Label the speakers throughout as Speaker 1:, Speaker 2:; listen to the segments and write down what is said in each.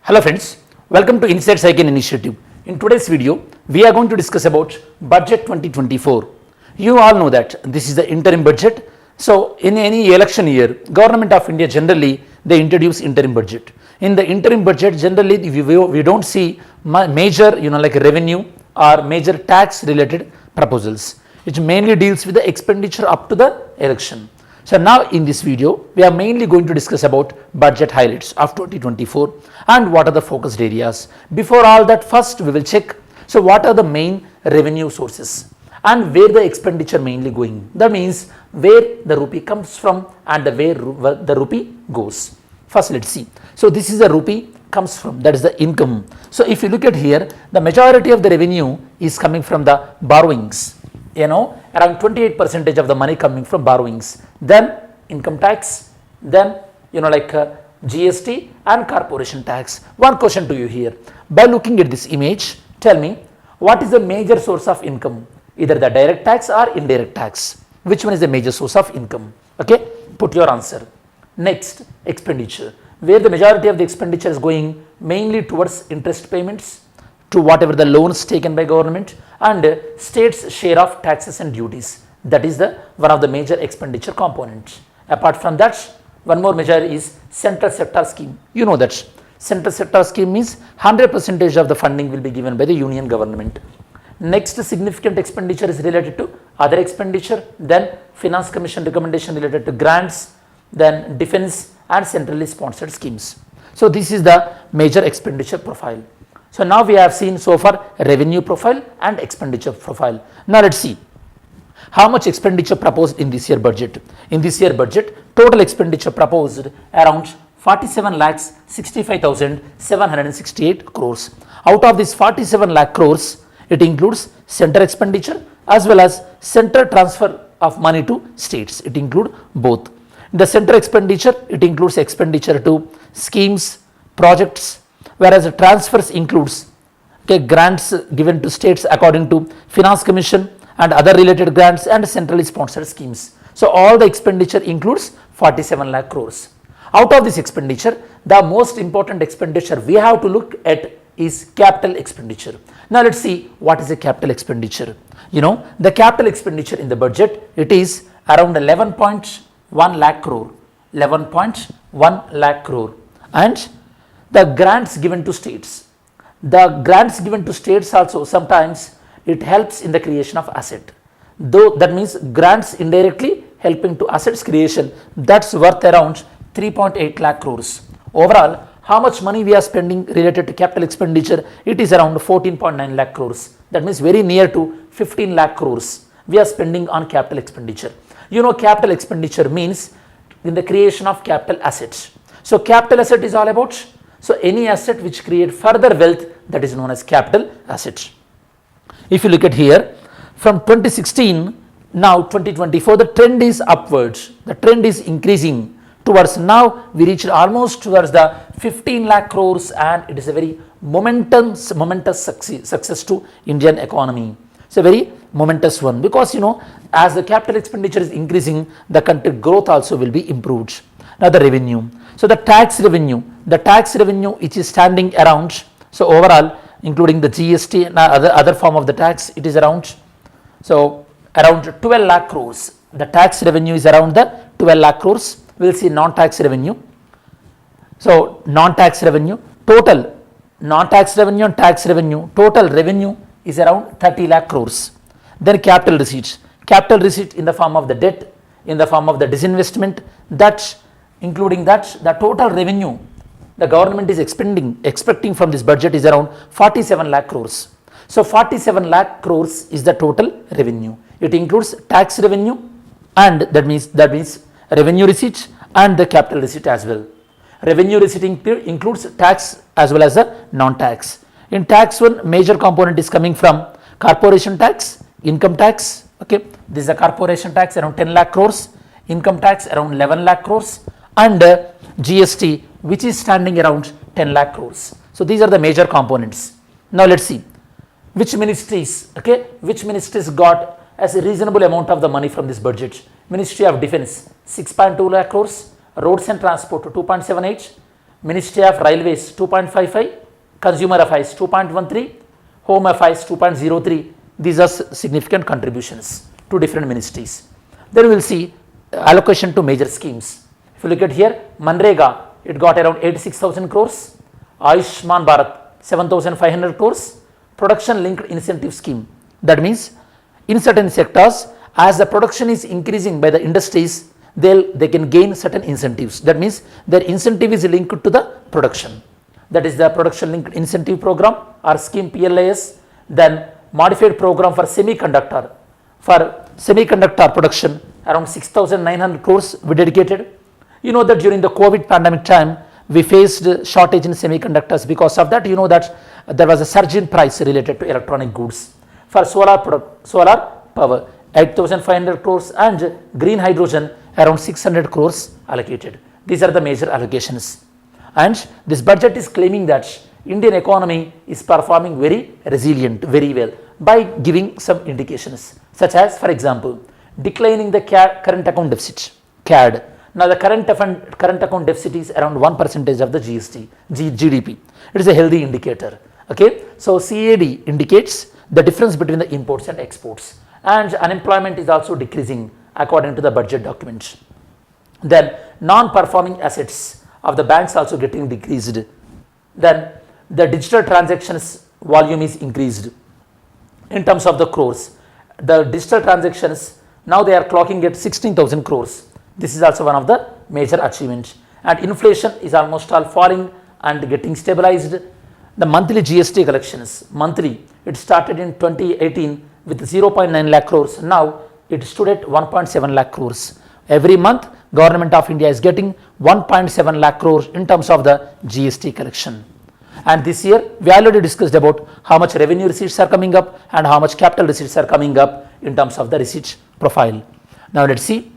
Speaker 1: Hello friends, welcome to Inside Cycle Initiative. In today's video, we are going to discuss about Budget 2024. You all know that this is the interim budget. So, in any election year, Government of India generally they introduce interim budget. In the interim budget, generally we don't see major like revenue or major tax related proposals. It mainly deals with the expenditure up to the election. So now in this video, we are mainly going to discuss about budget highlights of 2024 and what are the focused areas. Before all that, first we will check, so what are the main revenue sources and where the expenditure mainly going. That means where the rupee comes from and where the rupee goes. First let's see. So this is the rupee comes from, that is the income. So if you look at here, the majority of the revenue is coming from the borrowings. Around 28% of the money coming from borrowings, then income tax, then GST and corporation tax. One question to you here, by looking at this image, tell me what is the major source of income, either the direct tax or indirect tax, which one is the major source of income? Okay, put your answer. Next, expenditure, where the majority of the expenditure is going mainly towards interest payments to whatever the loans taken by government and state's share of taxes and duties. That is the one of the major expenditure components. Apart from that, one more measure is central sector scheme. You know that central sector scheme means 100% of the funding will be given by the union government. Next significant expenditure is related to other expenditure, then finance commission recommendation related to grants, then defense and centrally sponsored schemes. So this is the major expenditure profile. So now we have seen so far revenue profile and expenditure profile. Now let's see how much expenditure proposed in this year budget. In this year budget, total expenditure proposed around 47,65,768 crores. Out of this 47 lakh crores, it includes center expenditure as well as center transfer of money to states. It includes both. The center expenditure, it includes expenditure to schemes, projects, whereas the transfers includes grants given to states according to finance commission and other related grants and centrally sponsored schemes. So all the expenditure includes 47 lakh crores. Out of this expenditure, the most important expenditure we have to look at is capital expenditure. Now let's see what is a capital expenditure. The capital expenditure in the budget, it is around 11.1 lakh crore, 11.1 lakh crore, and the grants given to states. The grants given to states also sometimes it helps in the creation of asset. Though that means grants indirectly helping to assets creation, that's worth around 3.8 lakh crores. Overall, how much money we are spending related to capital expenditure? It is around 14.9 lakh crores. That means very near to 15 lakh crores we are spending on capital expenditure. Capital expenditure means in the creation of capital assets. So capital asset is all about, so any asset which create further wealth, that is known as capital asset. If you look at here, from 2016 now 2024, the trend is upwards. The trend is increasing towards, now we reached almost towards the 15 lakh crores, and it is a very momentous success to Indian economy. It's a very momentous one because as the capital expenditure is increasing, the country growth also will be improved. Now the revenue. So the tax revenue which is standing around, so overall including the GST and other form of the tax, it is around 12 lakh crores. The tax revenue is around the 12 lakh crores. We will see non-tax revenue. So non-tax revenue, total non-tax revenue and tax revenue, total revenue is around 30 lakh crores. Then capital receipt in the form of the debt, in the form of the disinvestment, that including that the total revenue the government is expecting from this budget is around 47 lakh crores. So 47 lakh crores is the total revenue. It includes tax revenue, and that means revenue receipt and the capital receipt as well. Revenue receipt includes tax as well as the non-tax. In tax, one major component is coming from corporation tax, income tax. Okay, this is the corporation tax around 10 lakh crores, income tax around 11 lakh crores, and GST which is standing around 10 lakh crores. So these are the major components. Now let's see which ministries got as a reasonable amount of the money from this budget. Ministry of Defense 6.2 lakh crores, Roads and Transport 2.78, Ministry of Railways 2.55, Consumer Affairs 2.13, Home Affairs 2.03. These are significant contributions to different ministries. Then we will see allocation to major schemes. If you look at here, Manrega, it got around 86,000 crores, Ayushman Bharat 7,500 crores, production linked incentive scheme. That means in certain sectors, as the production is increasing by the industries, they can gain certain incentives. That means their incentive is linked to the production. That is the production linked incentive program or scheme PLIS. Then modified program for semiconductor. For semiconductor production, around 6,900 crores we dedicated. You know that during the COVID pandemic time, we faced shortage in semiconductors. Because of that, you know that there was a surge in price related to electronic goods. For solar power, 8,500 crores, and green hydrogen around 600 crores allocated. These are the major allocations. And this budget is claiming that Indian economy is performing very resilient, very well, by giving some indications, such as, for example, declining the current account deficit, CAD. Now the current account deficit is around 1% of the GDP. It is a healthy indicator. Okay, so CAD indicates the difference between the imports and exports, and unemployment is also decreasing according to the budget document. Then non-performing assets of the banks also getting decreased. Then the digital transactions volume is increased in terms of the crores. The digital transactions now they are clocking at 16,000 crores. This is also one of the major achievements. And inflation is almost all falling and getting stabilized. The monthly GST collections, it started in 2018 with 0.9 lakh crores. Now it stood at 1.7 lakh crores. Every month, Government of India is getting 1.7 lakh crores in terms of the GST collection. And this year, we already discussed about how much revenue receipts are coming up and how much capital receipts are coming up in terms of the receipt profile. Now let's see.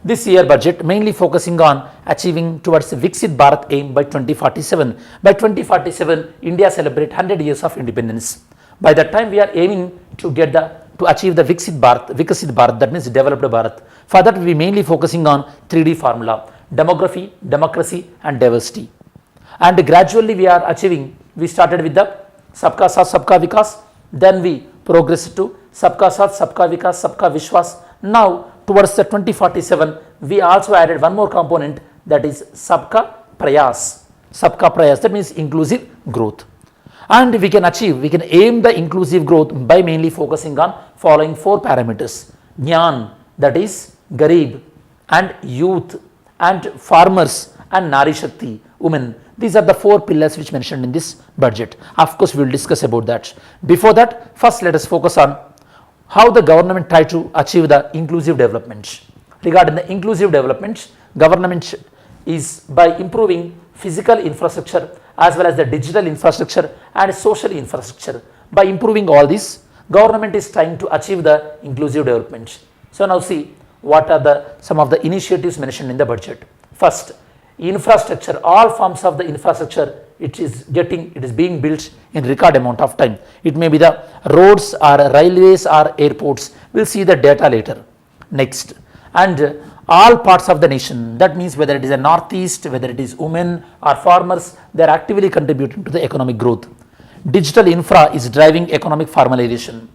Speaker 1: This year budget mainly focusing on achieving towards the Viksit Bharat aim by 2047. By 2047, India celebrate 100 years of independence. By that time, we are aiming to achieve the Viksit Bharat, that means developed Bharat. For that, we mainly focusing on 3D formula: demography, democracy, and diversity. And gradually we are achieving. We started with the Sabka Saath Sabka Vikas, then we progressed to Sabka Saath Sabka Vikas Sabka Vishwas. Now towards the 2047, we also added one more component, that is Sabka Prayas. Sabka Prayas, that means inclusive growth. And we can aim the inclusive growth by mainly focusing on following 4 parameters: GYAN, that is Garib, and youth, and farmers, and Nari Shakti, women. These are the 4 pillars which mentioned in this budget. Of course, we will discuss about that. Before that, first let us focus on how the government try to achieve the inclusive development. Regarding the inclusive development, government is by improving physical infrastructure as well as the digital infrastructure and social infrastructure. By improving all this, government is trying to achieve the inclusive development. So now see what are some of the initiatives mentioned in the budget. First, infrastructure, all forms of the infrastructure, it is being built in record amount of time. It may be the roads or railways or airports. We'll see the data later. Next, and all parts of the nation, that means whether it is a northeast, whether it is women or farmers, they are actively contributing to the economic growth. Digital infra is driving economic formalization.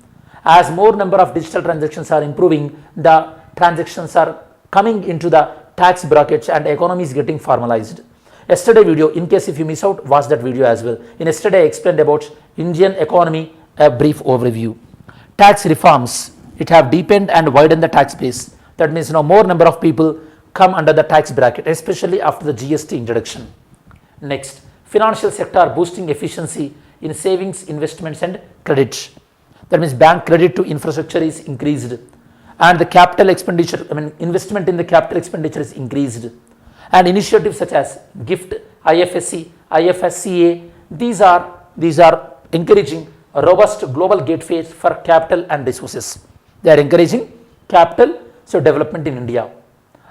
Speaker 1: As more number of digital transactions are improving, the transactions are coming into the tax brackets and economy is getting formalized. Yesterday video, in case if you miss out, watch that video as well. In yesterday I explained about Indian economy, a brief overview. Tax reforms, it have deepened and widened the tax base. That means now more number of people come under the tax bracket, especially after the GST introduction. Next, financial sector boosting efficiency in savings, investments and credit. That means bank credit to infrastructure is increased, and the capital expenditure, investment in the capital expenditure is increased. And initiatives such as GIFT, IFSC, IFSCA, these are encouraging a robust global gateway for capital and resources. They are encouraging capital, so development in India.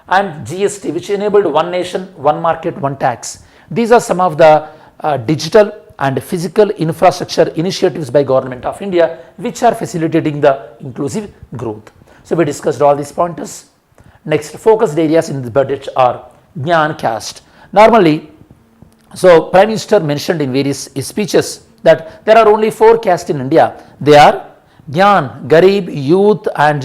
Speaker 1: And GST, which enabled one nation, one market, one tax. These are some of the digital and physical infrastructure initiatives by Government of India, which are facilitating the inclusive growth. So we discussed all these pointers. Next, focused areas in the budget are GYAN, caste. Normally, So Prime Minister mentioned in various speeches that there are only 4 castes in India. They are GYAN, Garib, Youth and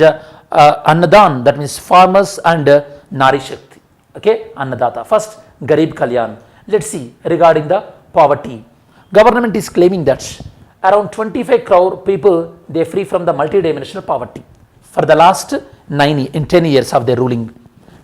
Speaker 1: Annadan, that means farmers, and Nari Shakti. Okay, Annadata. First, Garib Kalyan. Let's see regarding the poverty. Government is claiming that around 25 crore people they are free from the multidimensional poverty for the last 10 years of their ruling.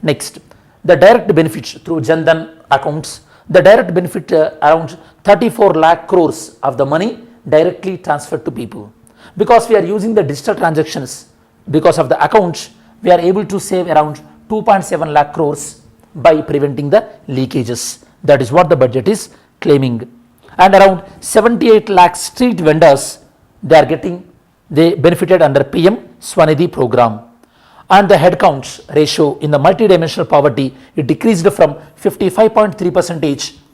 Speaker 1: Next, the direct benefits through Jan Dhan accounts, the direct benefit around 34 lakh crores of the money directly transferred to people. Because we are using the digital transactions, because of the accounts, we are able to save around 2.7 lakh crores by preventing the leakages. That is what the budget is claiming. And around 78 lakh street vendors, they benefited under PM Swanidhi program. And the headcount ratio in the multidimensional poverty, it decreased from 55.3%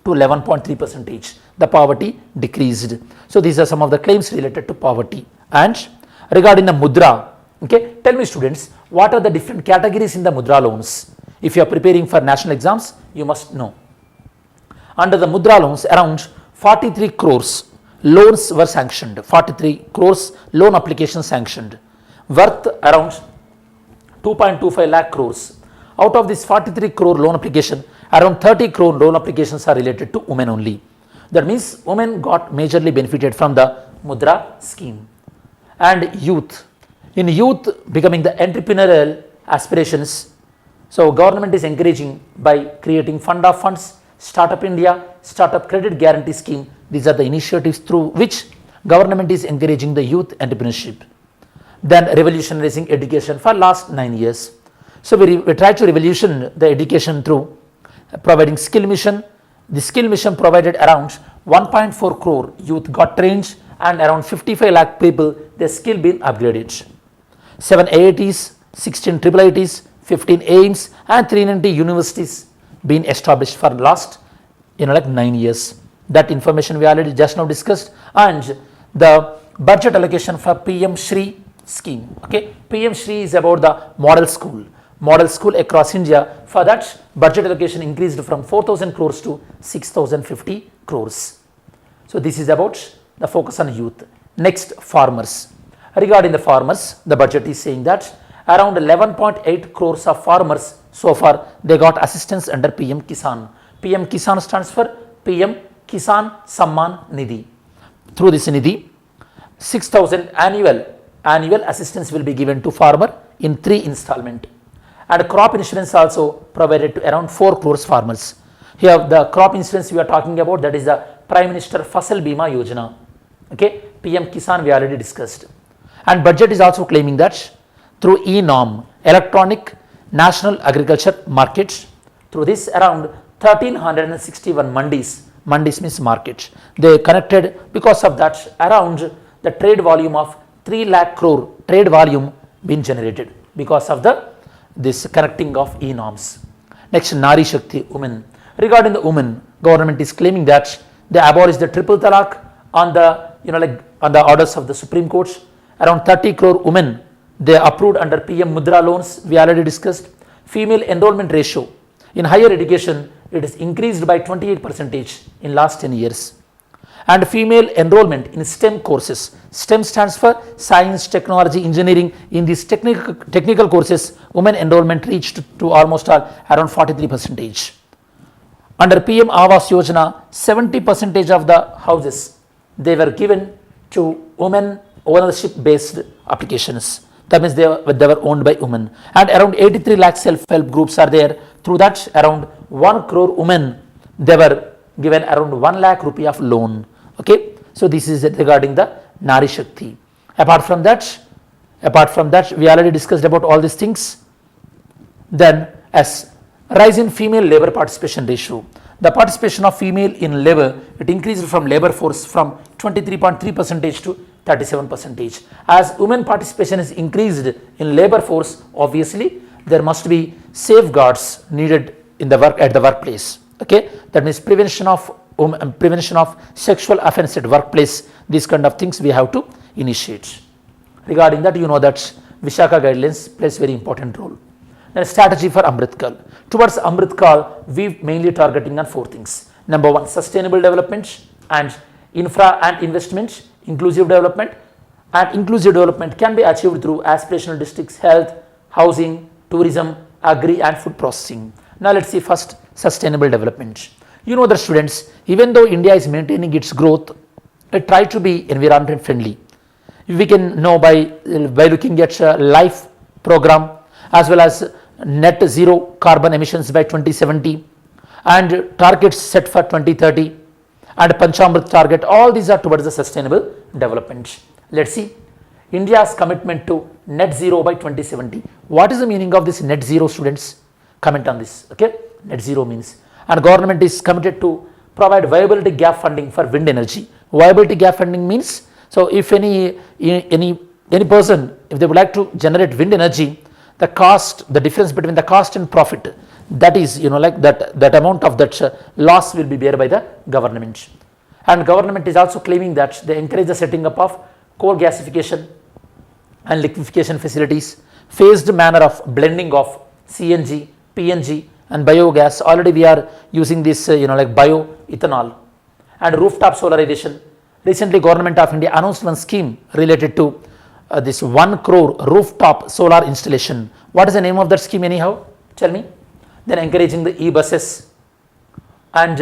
Speaker 1: to 11.3%. The poverty decreased. So these are some of the claims related to poverty. And regarding the mudra, okay, tell me students, what are the different categories in the mudra loans? If you are preparing for national exams, you must know. Under the mudra loans, around 43 crores loans were sanctioned. 43 crores loan applications sanctioned, worth around 2.25 lakh crores. Out of this 43 crore loan application, around 30 crore loan applications are related to women only. That means women got majorly benefited from the mudra scheme. And youth, in youth becoming the entrepreneurial aspirations, so government is encouraging by creating fund of funds, Startup India, Startup Credit Guarantee Scheme. These are the initiatives through which government is encouraging the youth entrepreneurship. Then revolutionizing education for last 9 years. So we try to revolution the education through providing skill mission. The skill mission provided around 1.4 crore youth got trained and around 55 lakh people their skill been upgraded. 7 AITs, 16 IIITs, 15 AIMS and 390 universities been established for last 9 years. That information we already just now discussed. And the budget allocation for PM Shri scheme. Okay, PM Shri is about the model school across India. For that, budget allocation increased from 4,000 crores to 6,050 crores. So this is about the focus on youth. Next, farmers. Regarding the farmers, the budget is saying that around 11.8 crores of farmers so far they got assistance under PM Kisan. PM Kisan stands for PM Kisan Samman Nidhi. Through this Nidhi, 6,000 annual assistance will be given to farmer in 3 installment. And crop insurance also provided to around 4 crores farmers. Here the crop insurance we are talking about, that is the Prime Minister Fasal Bima Yojana. Okay, PM Kisan we already discussed. And budget is also claiming that through e-norm, electronic national agriculture markets, through this around 1361 mandis means market, they connected. Because of that around the trade volume of 3 lakh crore trade volume been generated because of this connecting of e-norms. Next, Nari Shakti, women. Regarding the women, government is claiming that they abolished the triple talaq on the on the orders of the Supreme Court. Around 30 crore women they approved under PM Mudra loans, we already discussed. Female enrollment ratio in higher education, it is increased by 28% in last 10 years. And female enrollment in STEM courses, STEM stands for science, technology, engineering. In these technical courses, women enrollment reached to almost around 43%. Under PM Awas Yojana, 70% of the houses they were given to women ownership based applications. That means they were owned by women. And around 83 lakh self-help groups are there. Through that, around 1 crore women they were given around 1 lakh rupee of loan. Okay, so this is regarding the Nari Shakti. Apart from that, we already discussed about all these things. Then, as rise in female labor participation ratio, the participation of female in labor, it increased from labor force from 23.3% to 37%. As women participation is increased in labor force, obviously there must be safeguards needed in the at the workplace. Okay, that means prevention of sexual offense at workplace. These kind of things we have to initiate. Regarding that, you know that Vishaka guidelines plays very important role. Then strategy for Amrit Kal. Towards Amrit Kal, we mainly targeting on 4 things. Number one, sustainable development and infra and investment, inclusive development. And inclusive development can be achieved through aspirational districts, health, housing, tourism, agri and food processing. Now let's see first sustainable development. You know that students, even though India is maintaining its growth, it tries to be environment friendly. We can know by looking at LIFE program as well as net zero carbon emissions by 2070 and targets set for 2030 and Panchamrit target, all these are towards the sustainable development. Let's see India's commitment to net zero by 2070. What is the meaning of this net zero, students? Comment on this. Okay, net zero means, and government is committed to provide viability gap funding for wind energy. Viability gap funding means, so if any person, if they would like to generate wind energy, the cost, the difference between the cost and profit, that is, like that amount of that loss will be bear by the government. And government is also claiming that they encourage the setting up of coal gasification and liquefaction facilities, phased manner of blending of CNG, PNG and biogas. Already we are using this like bioethanol, and rooftop solarization. Recently Government of India announced one scheme related to this 1 crore rooftop solar installation. What is the name of that scheme anyhow? Tell me. Then encouraging the e-buses and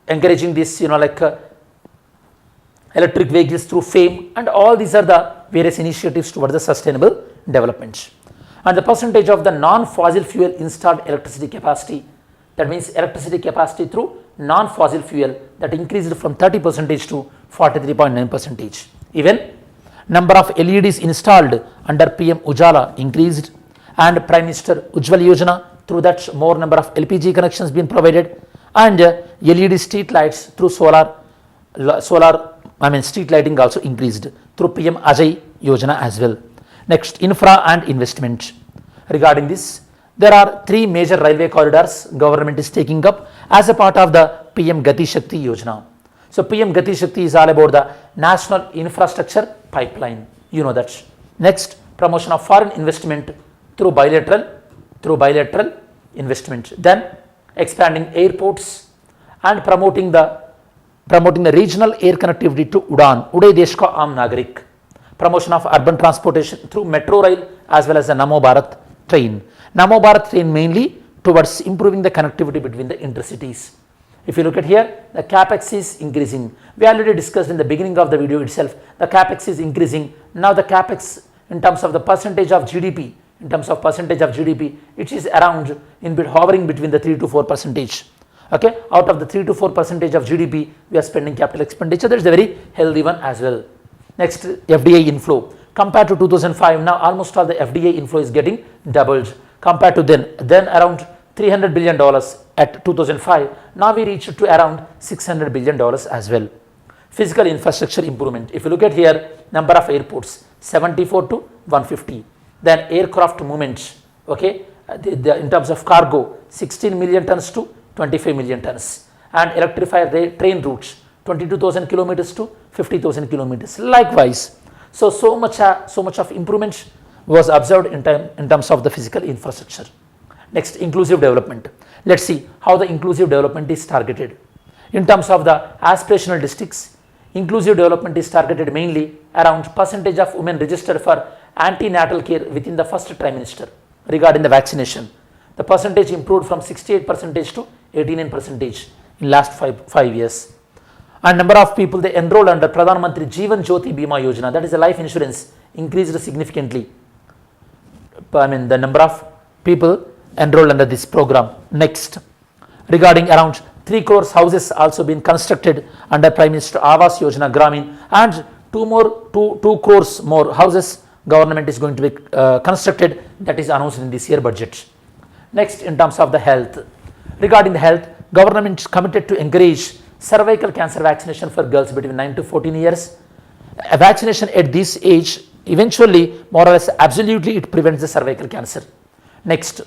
Speaker 1: encouraging this electric vehicles through FAME, and all these are the various initiatives towards the sustainable development. And the percentage of the non-fossil fuel installed electricity capacity, that means electricity capacity through non-fossil fuel, that increased from 30% to 43.9%. Even number of LEDs installed under PM Ujala increased, and Prime Minister Ujjwal Yojana, through that more number of LPG connections being provided, and LED street lights through solar street lighting also increased through PM Ajay Yojana as well. Next, infra and investment. Regarding this, there are 3 major railway corridors government is taking up as a part of the PM Gati Shakti Yojana. So PM Gati Shakti is all about the national infrastructure pipeline. You know that. Next, promotion of foreign investment through bilateral investment. Then expanding airports and promoting the regional air connectivity to UDAN, Uday Desh Ka Aam Nagarik. Promotion of urban transportation through metro rail as well as the Namo Bharat train. Namo Bharat train mainly towards improving the connectivity between the intercities. If you look at here, the capex is increasing. We already discussed in the beginning of the video itself, the capex is increasing. Now the capex in terms of the percentage of GDP, it is around hovering between the 3 to 4%. Okay, out of the 3 to 4% of GDP, we are spending capital expenditure. That is a very healthy one as well. Next, FDI inflow. Compared to 2005, now almost all the FDI inflow is getting doubled compared to then around $300 billion at 2005. Now we reached to around $600 billion as well. Physical infrastructure improvement. If you look at here, number of airports 74 to 150. Then aircraft movements. Okay, in terms of cargo, 16 million tons to 25 million tons, and electrified train routes 22,000 kilometers to 50,000 kilometers. Likewise, so much of improvement was observed in terms of the physical infrastructure. Next, inclusive development. Let's see how the inclusive development is targeted. In terms of the aspirational districts, inclusive development is targeted mainly around percentage of women registered for antenatal care within the first trimester. Regarding the vaccination, the percentage improved from 68% to 89% in last 5 years. And number of people they enrolled under Pradhan Mantri Jeevan Jyoti Bima Yojana, that is a life insurance, increased significantly. The number of people enrolled under this program. Next, regarding around 3 crores houses also been constructed under Prime Minister Awas Yojana Gramin, and 2 crores more houses government is going to be constructed, that is announced in this year budget. Next, in terms of the health. Regarding the health, government is committed to encourage cervical cancer vaccination for girls between 9 to 14 years. A vaccination at this age, eventually, more or less, absolutely it prevents the cervical cancer. Next,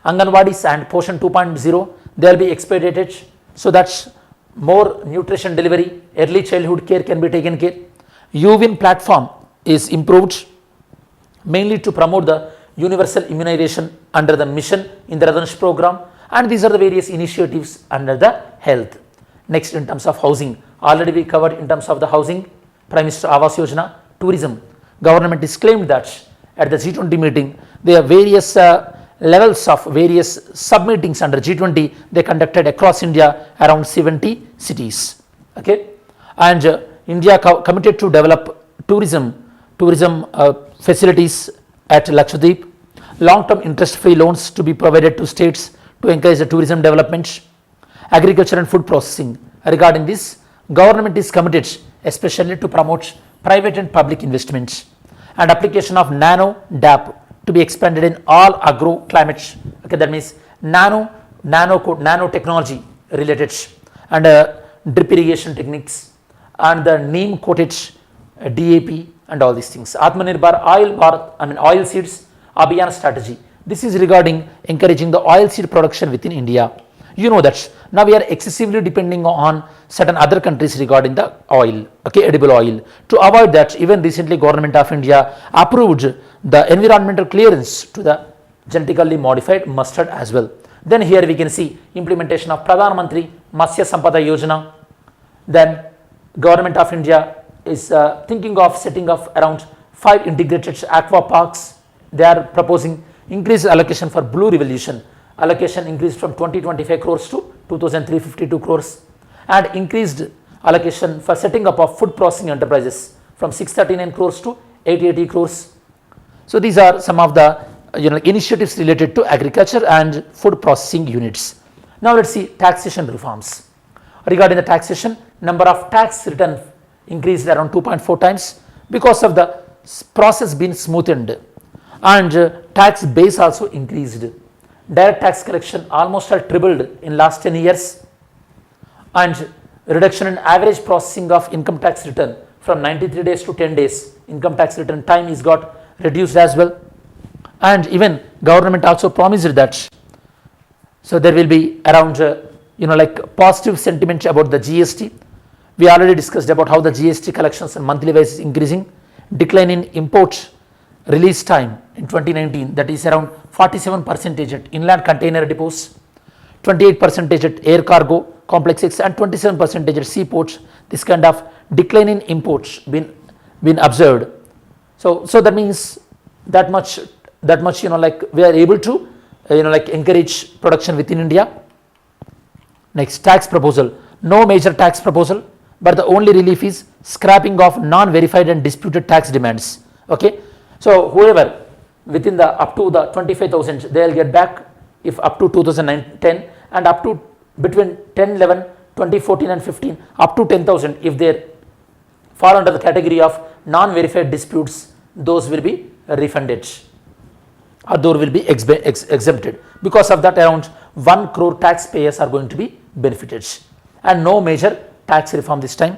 Speaker 1: Anganwadis and Poshan 2.0, they will be expedited so that more nutrition delivery, early childhood care can be taken care. UWIN platform is improved mainly to promote the universal immunization under the Mission Indradhanush program, and these are the various initiatives under the health. Next, in terms of housing, already we covered in terms of the housing, Prime Minister Awas Yojana. Tourism, government is claimed that at the G20 meeting, there are various levels of various sub-meetings under G20 they conducted across India, around 70 cities. Okay, and India committed to develop tourism facilities at Lakshadweep, long-term interest-free loans to be provided to states to encourage the tourism development, agriculture and food processing. Regarding this, government is committed especially to promote private and public investments, and application of nano DAP to be expanded in all agro climates. Okay, that means nanotechnology related, and drip irrigation techniques, and the neem coated DAP and all these things. Atmanirbhar oil seeds Abhiyan strategy. This is regarding encouraging the oil seed production within India. You know that now we are excessively depending on certain other countries regarding the oil, okay, edible oil. To avoid that, even recently Government of India approved the environmental clearance to the genetically modified mustard as well. Then here we can see implementation of Pradhan Mantri Matsya Sampada Yojana. Then Government of India is thinking of setting up around 5 integrated aqua parks. They are proposing increased allocation for Blue Revolution. Allocation increased from 2025 crores to 2352 crores, and increased allocation for setting up of food processing enterprises from 639 crores to 880 crores. So these are some of the initiatives related to agriculture and food processing units. Now let's see taxation reforms. Regarding the taxation, number of tax return increased around 2.4 times because of the process being smoothened, and tax base also increased. Direct tax collection almost had tripled in last 10 years, and reduction in average processing of income tax return from 93 days to 10 days. Income tax return time is got reduced as well, and even government also promised that. So there will be around positive sentiment about the GST. We already discussed about how the GST collections on monthly basis is increasing. Decline in import release time in 2019, that is around 47% at inland container depots, 28% at air cargo complexes, and 27% at seaports. This kind of decline in imports been observed. So that means that much we are able to encourage production within India. Next, tax proposal. No major tax proposal, but the only relief is scrapping of non-verified and disputed tax demands. Okay, so whoever within the up to the 25,000 they will get back if up to 2010, and up to between 10, 11, 2014 and 15 up to 10,000 if they fall under the category of non-verified disputes, those will be refunded or those will be exempted. Because of that, around 1 crore taxpayers are going to be benefited, and no major tax reform this time.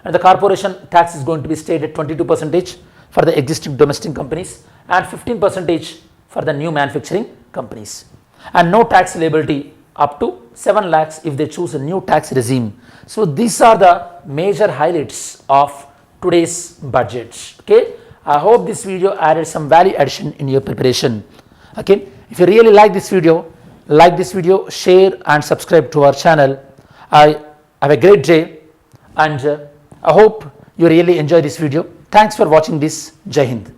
Speaker 1: And the corporation tax is going to be stayed at 22% for the existing domestic companies and 15% for the new manufacturing companies, and no tax liability up to 7 lakhs if they choose a new tax regime. So these are the major highlights of today's budget. Okay, I hope this video added some value addition in your preparation. Okay, if you really like this video, share and subscribe to our channel. I have a great day, and I hope you really enjoy this video. Thanks for watching this. Jai Hind.